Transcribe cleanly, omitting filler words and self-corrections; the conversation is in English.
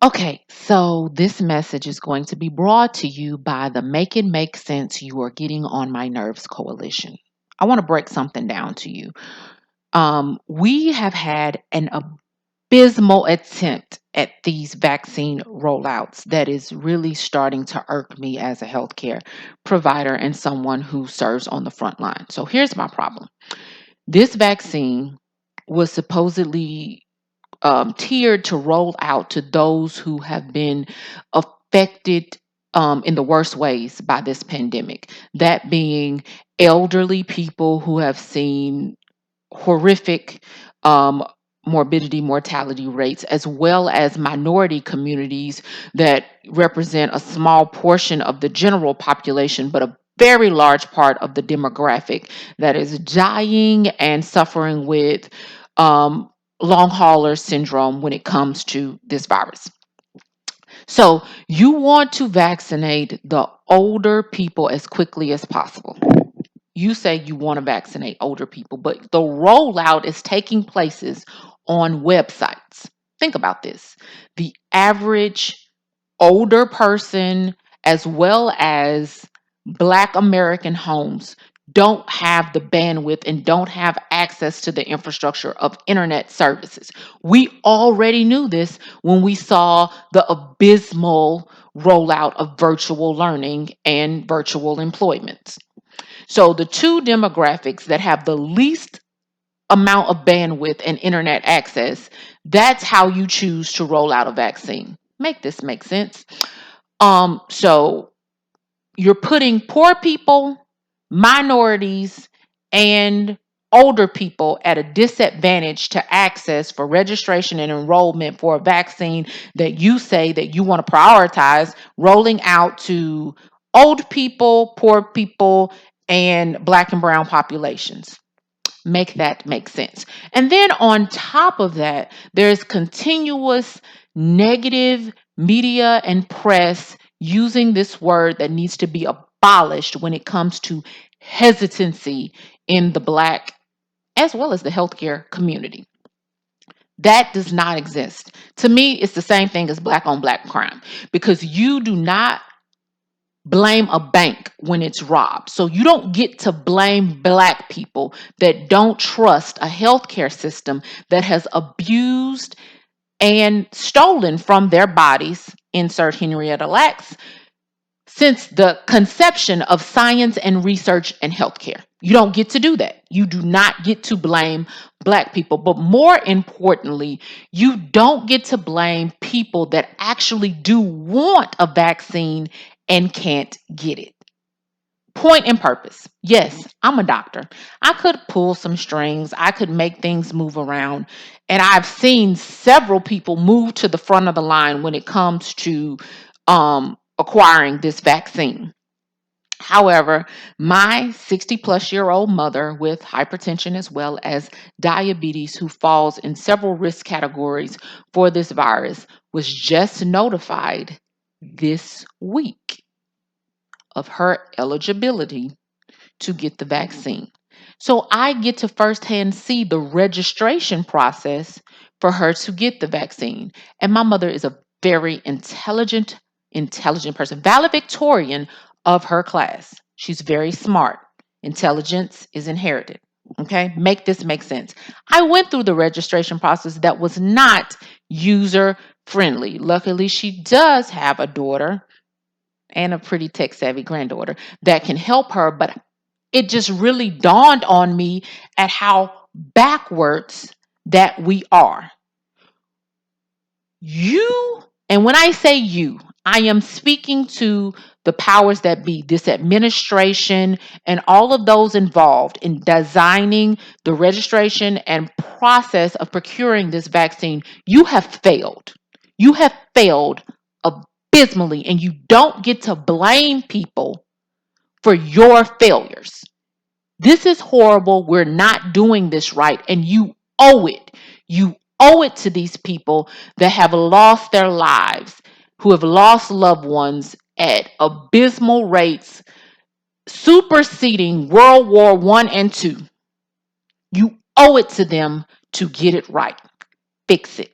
Okay, so this message is going to be brought to you by the Make It Make Sense You Are Getting on My Nerves Coalition. I want to break something down to you. We have had an abysmal attempt at these vaccine rollouts that is really starting to irk me as a healthcare provider and someone who serves on the front line. So here's my problem. This vaccine was supposedly tiered to roll out to those who have been affected in the worst ways by this pandemic. That being elderly people who have seen horrific um, morbidity, mortality rates, as well as minority communities that represent a small portion of the general population, but a very large part of the demographic that is dying and suffering with um, long hauler syndrome when it comes to this virus. So, you want to vaccinate the older people as quickly as possible. You say you want to vaccinate older people, but the rollout is taking places on websites. Think about this. The average older person, as well as Black American homes, don't have the bandwidth and don't have access to the infrastructure of internet services. We already knew this when we saw the abysmal rollout of virtual learning and virtual employment. So the two demographics that have the least amount of bandwidth and internet access, that's how you choose to roll out a vaccine. Make this make sense? So you're putting poor people, minorities, and older people at a disadvantage to access for registration and enrollment for a vaccine that you say that you want to prioritize rolling out to old people, poor people, and Black and brown populations. Make that make sense. And then on top of that, there's continuous negative media and press using this word that needs to be abolished when it comes to hesitancy in the Black as well as the healthcare community. That does not exist. To me, it's the same thing as Black on Black crime because you do not blame a bank when it's robbed. So you don't get to blame Black people that don't trust a healthcare system that has abused and stolen from their bodies, insert Henrietta Lacks, since the conception of science and research and healthcare. You don't get to do that. You do not get to blame Black people. But more importantly, you don't get to blame people that actually do want a vaccine and can't get it. Point and purpose. Yes, I'm a doctor. I could pull some strings, I could make things move around. And I've seen several people move to the front of the line when it comes to acquiring this vaccine. However, my 60 plus year old mother with hypertension as well as diabetes, who falls in several risk categories for this virus, was just notified this week of her eligibility to get the vaccine. So I get to firsthand see the registration process for her to get the vaccine. And my mother is a very intelligent person, valedictorian of her class. She's very smart. Intelligence is inherited. Okay, make this make sense. I went through the registration process that was not user friendly. Luckily, she does have a daughter and a pretty tech savvy granddaughter that can help her, but it just really dawned on me at how backwards that we are. You, and when I say you, I am speaking to the powers that be, this administration, and all of those involved in designing the registration and process of procuring this vaccine. You have failed. You have failed abysmally, and you don't get to blame people for your failures. This is horrible. We're not doing this right. And you owe it. You owe it to these people that have lost their lives, who have lost loved ones at abysmal rates, superseding World War One and Two. You owe it to them to get it right. Fix it.